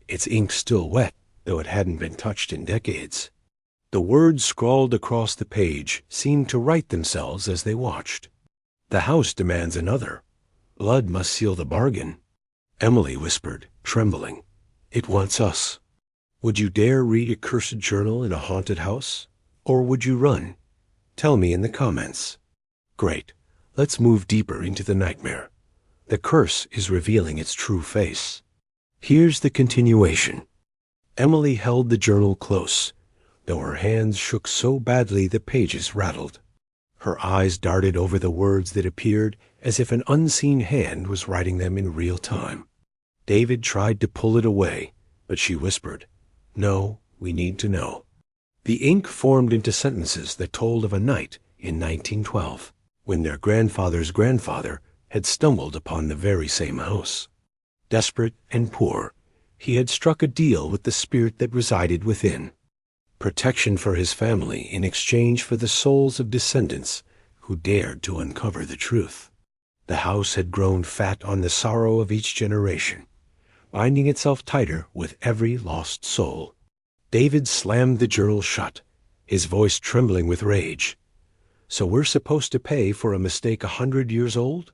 Speaker 1: its ink still wet, though it hadn't been touched in decades. The words scrawled across the page seemed to write themselves as they watched. "The house demands another. Blood must seal the bargain." Emily whispered, trembling. "It wants us." Would you dare read a cursed journal in a haunted house? Or would you run? Tell me in the comments. Great. Let's move deeper into the nightmare. The curse is revealing its true face. Here's the continuation. Emily held the journal close, though her hands shook so badly the pages rattled. Her eyes darted over the words that appeared as if an unseen hand was writing them in real time. David tried to pull it away, but she whispered, "No, we need to know." The ink formed into sentences that told of a night in 1912, when their grandfather's grandfather had stumbled upon the very same house. Desperate and poor, he had struck a deal with the spirit that resided within. Protection for his family in exchange for the souls of descendants who dared to uncover the truth. The house had grown fat on the sorrow of each generation, binding itself tighter with every lost soul. David slammed the journal shut, his voice trembling with rage. "So we're supposed to pay for a mistake 100 years old?"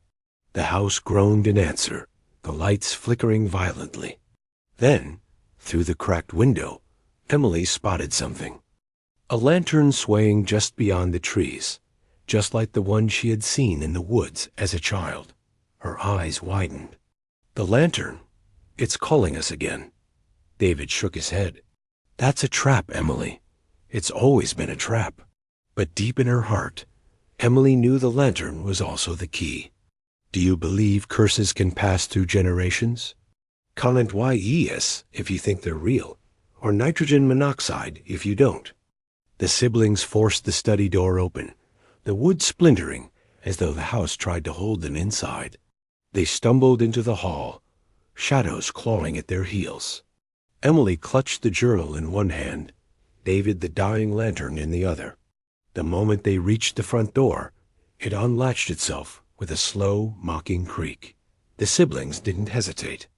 Speaker 1: The house groaned in answer, the lights flickering violently. Then, through the cracked window, Emily spotted something. A lantern swaying just beyond the trees, just like the one she had seen in the woods as a child. Her eyes widened. "The lantern. It's calling us again." David shook his head. "That's a trap, Emily. It's always been a trap." But deep in her heart, Emily knew the lantern was also the key. Do you believe curses can pass through generations? Comment YES if you think they're real, or nitrogen monoxide if you don't. The siblings forced the study door open, the wood splintering as though the house tried to hold them inside. They stumbled into the hall, shadows clawing at their heels. Emily clutched the journal in one hand, David the dying lantern in the other. The moment they reached the front door, it unlatched itself with a slow, mocking creak. The siblings didn't hesitate.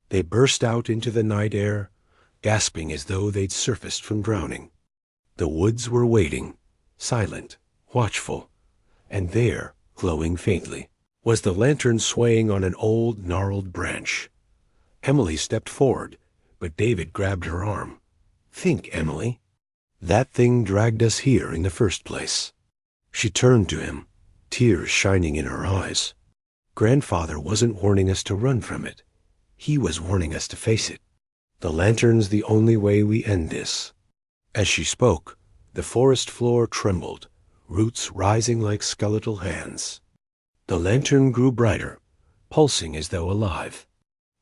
Speaker 1: They burst out into the night air, gasping as though they'd surfaced from drowning. The woods were waiting, silent, watchful, and there, glowing faintly, was the lantern swaying on an old, gnarled branch. Emily stepped forward, but David grabbed her arm. "Think, Emily. That thing dragged us here in the first place." She turned to him, tears shining in her eyes. "Grandfather wasn't warning us to run from it. He was warning us to face it. The lantern's the only way we end this." As she spoke, the forest floor trembled, roots rising like skeletal hands. The lantern grew brighter, pulsing as though alive.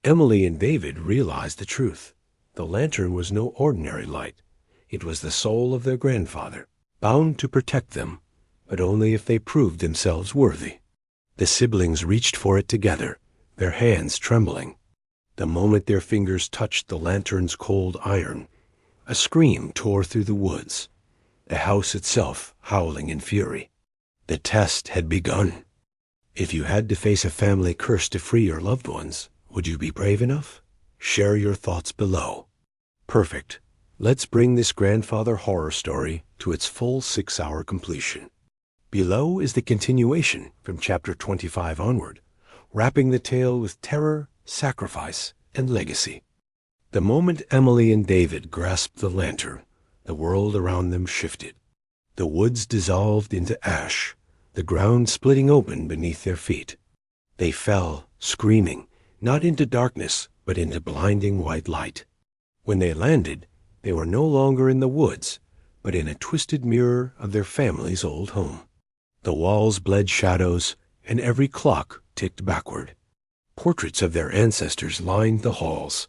Speaker 1: Emily and David realized the truth. The lantern was no ordinary light. It was the soul of their grandfather, bound to protect them, but only if they proved themselves worthy. The siblings reached for it together, their hands trembling. The moment their fingers touched the lantern's cold iron, a scream tore through the woods, the house itself howling in fury. The test had begun. If you had to face a family curse to free your loved ones, would you be brave enough? Share your thoughts below. Perfect. Let's bring this grandfather horror story to its full 6-hour completion. Below is the continuation from chapter 25 onward, wrapping the tale with terror, sacrifice, and legacy. The moment Emily and David grasped the lantern, the world around them shifted. The woods dissolved into ash, the ground splitting open beneath their feet. They fell, screaming, not into darkness, but into blinding white light. When they landed, they were no longer in the woods, but in a twisted mirror of their family's old home. The walls bled shadows, and every clock ticked backward. Portraits of their ancestors lined the halls,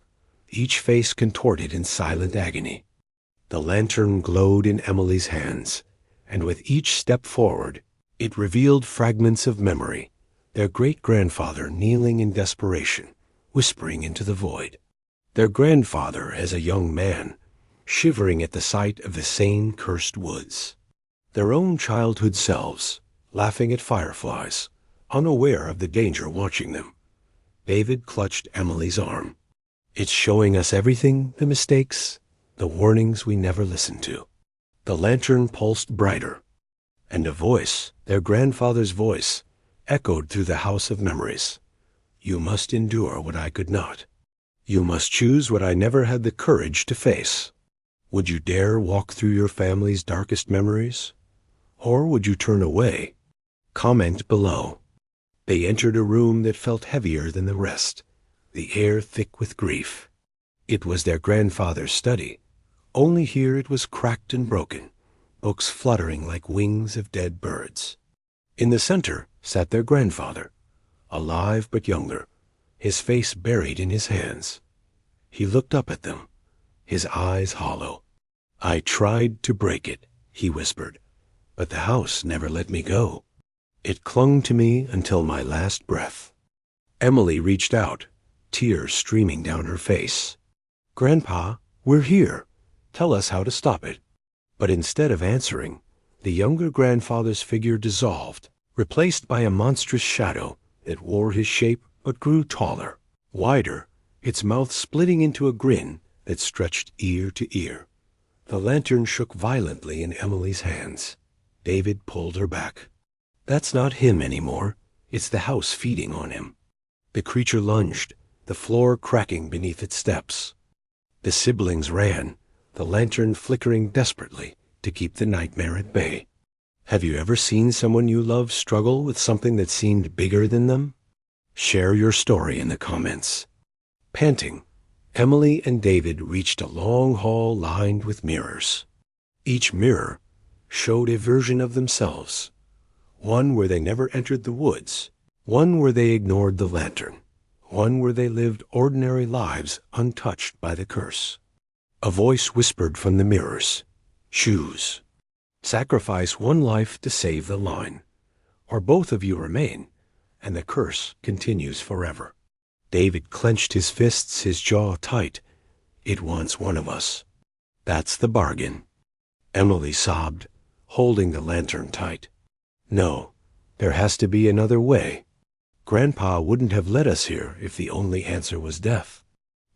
Speaker 1: each face contorted in silent agony. The lantern glowed in Emily's hands, and with each step forward, it revealed fragments of memory, their great-grandfather kneeling in desperation, whispering into the void. Their grandfather as a young man, shivering at the sight of the same cursed woods. Their own childhood selves, laughing at fireflies, unaware of the danger watching them. David clutched Emily's arm. "It's showing us everything, the mistakes, the warnings we never listened to." The lantern pulsed brighter, and a voice, their grandfather's voice, echoed through the house of memories. "You must endure what I could not. You must choose what I never had the courage to face. Would you dare walk through your family's darkest memories? Or would you turn away? Comment below." They entered a room that felt heavier than the rest, the air thick with grief. It was their grandfather's study, only here it was cracked and broken, books fluttering like wings of dead birds. In the center sat their grandfather, alive but younger, his face buried in his hands. He looked up at them, his eyes hollow. "I tried to break it," he whispered, "but the house never let me go. It clung to me until my last breath." Emily reached out, tears streaming down her face. "Grandpa, we're here. Tell us how to stop it." But instead of answering, the younger grandfather's figure dissolved, replaced by a monstrous shadow that wore his shape but grew taller, wider, its mouth splitting into a grin that stretched ear to ear. The lantern shook violently in Emily's hands. David pulled her back. "That's not him anymore. It's the house feeding on him." The creature lunged, the floor cracking beneath its steps. The siblings ran, the lantern flickering desperately to keep the nightmare at bay. Have you ever seen someone you love struggle with something that seemed bigger than them? Share your story in the comments. Panting, Emily and David reached a long hall lined with mirrors. Each mirror showed a version of themselves, one where they never entered the woods, one where they ignored the lantern, one where they lived ordinary lives untouched by the curse. A voice whispered from the mirrors, "Choose. Sacrifice one life to save the line, or both of you remain, and the curse continues forever." David clenched his fists, his jaw tight. "It wants one of us. That's the bargain." Emily sobbed, holding the lantern tight. No, there has to be another way. Grandpa wouldn't have let us here if the only answer was death.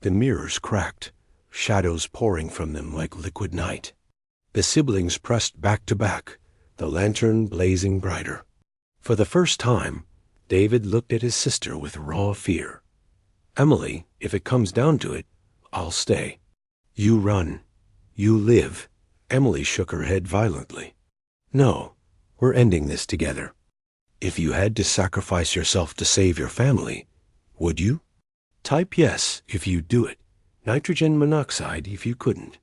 Speaker 1: The mirrors cracked, shadows pouring from them like liquid night. The siblings pressed back to back, the lantern blazing brighter. For the first time, David looked at his sister with raw fear. Emily, if it comes down to it, I'll stay. You run. You live. Emily shook her head violently. No, we're ending this together. If you had to sacrifice yourself to save your family, would you? Type yes if you'd do it. Nitrogen monoxide if you couldn't.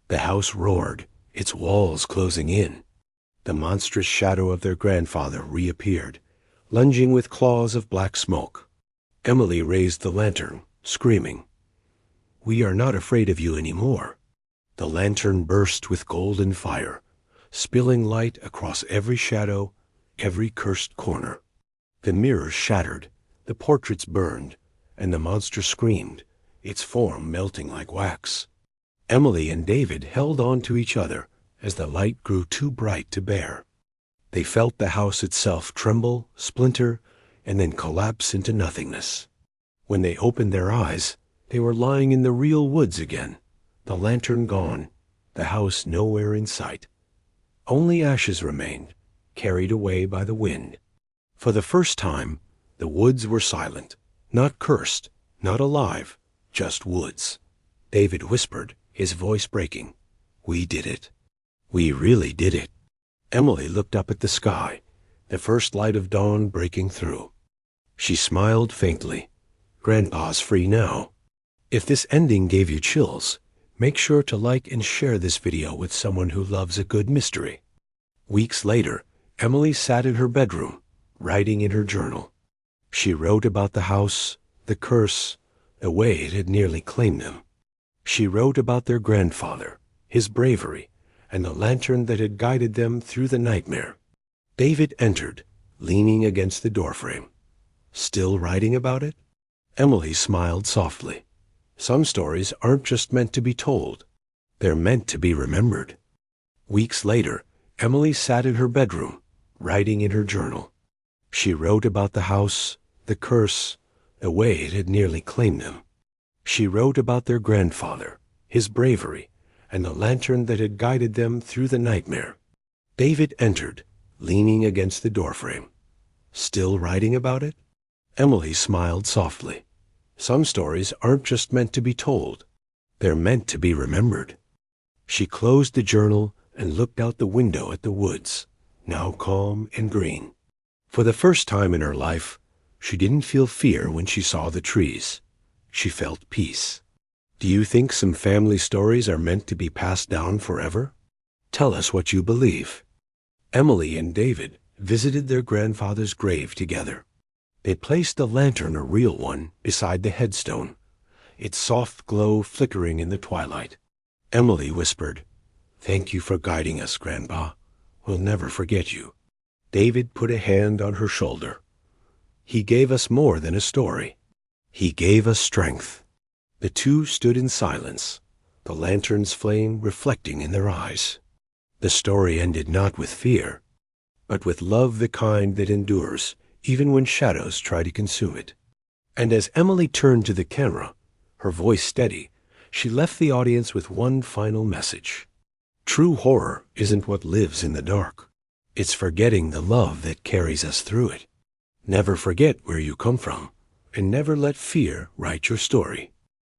Speaker 1: The house roared, its walls closing in. The monstrous shadow of their grandfather reappeared, lunging with claws of black smoke. Emily raised the lantern, screaming, "We are not afraid of you anymore." The lantern burst with golden fire, spilling light across every shadow, every cursed corner. The mirrors shattered, the portraits burned, and the monster screamed, its form melting like wax. Emily and David held on to each other as the light grew too bright to bear. They felt the house itself tremble, splinter, and then collapse into nothingness. When they opened their eyes, they were lying in the real woods again, the lantern gone, the house nowhere in sight. Only ashes remained, carried away by the wind. For the first time, the woods were silent, not cursed, not alive, just woods. David whispered, his voice breaking, "We did it. We really did it." Emily looked up at the sky, the first light of dawn breaking through. She smiled faintly. Grandpa's free now. If this ending gave you chills, make sure to like and share this video with someone who loves a good mystery. Weeks later, Emily sat in her bedroom, writing in her journal. She wrote about the house, the curse, the way it had nearly claimed them. She wrote about their grandfather, his bravery, and the lantern that had guided them through the nightmare. David entered, leaning against the doorframe. Still writing about it? Emily smiled softly. Some stories aren't just meant to be told. They're meant to be remembered. Weeks later, Emily sat in her bedroom, writing in her journal. She wrote about the house, the curse, the way it had nearly claimed them. She wrote about their grandfather, his bravery, and the lantern that had guided them through the nightmare. David entered, leaning against the doorframe. Still writing about it? Emily smiled softly. Some stories aren't just meant to be told. They're meant to be remembered. She closed the journal and looked out the window at the woods, now calm and green. For the first time in her life, she didn't feel fear when she saw the trees. She felt peace. Do you think some family stories are meant to be passed down forever? Tell us what you believe. Emily and David visited their grandfather's grave together. They placed a lantern, a real one, beside the headstone, its soft glow flickering in the twilight. Emily whispered, "Thank you for guiding us, Grandpa. We'll never forget you." David put a hand on her shoulder. He gave us more than a story. He gave us strength. The two stood in silence, the lantern's flame reflecting in their eyes. The story ended not with fear, but with love the kind that endures, even when shadows try to consume it. And as Emily turned to the camera, her voice steady, she left the audience with one final message. True horror isn't what lives in the dark. It's forgetting the love that carries us through it. Never forget where you come from, and never let fear write your story.